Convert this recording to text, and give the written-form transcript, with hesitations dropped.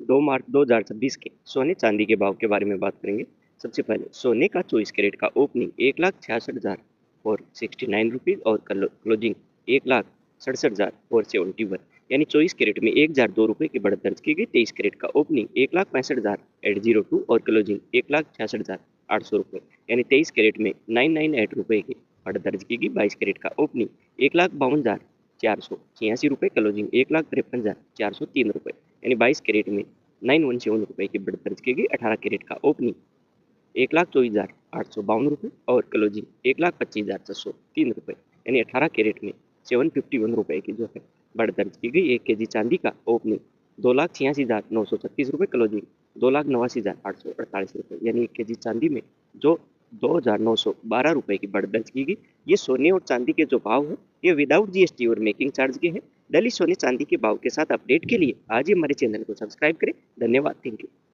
2 मार्च 2026 के सोने चांदी के भाव के बारे में बात करेंगे। सबसे पहले सोने का 24 कैरेट का ओपनिंग 1,66,000 और 69 रुपीज़ और क्लोजिंग 1,67,000 और 71, यानी 24 कैरेट में 1,002 रुपये की बढ़त दर्ज की गई। 23 कैरेट का ओपनिंग 1,65,000 और क्लोजिंग 1,66,800 रुपये, यानी 23 कैरेट में 998 रुपये की बढ़त दर्ज की गई। 22 कैरेट का ओपनिंग 1,52,486 रुपये, क्लोजिंग 1,53,403 रुपये, यानी 22 कैरेट में 917 रुपये की बढ़त दर्ज की गई। 18 कैरेट का ओपनिंग 1,24,852 रुपये और क्लोजिंग 1,25,603 रुपये, यानी 18 कैरेट में 751 रुपये की जो है बढ़त दर्ज की गई। 1 केजी चांदी का ओपनिंग 2,86,936 रुपये, क्लोजिंग 2,89,848 रुपये, यानी 1 केजी चांदी में जो 2,912 रुपये की बढ़त दर्ज की गई। ये सोने और चांदी के जो भाव है ये विदाउट जीएसटी और मेकिंग चार्ज के हैं। डेली सोने चांदी के भाव के साथ अपडेट के लिए आज ही हमारे चैनल को सब्सक्राइब करें। धन्यवाद, थैंक यू।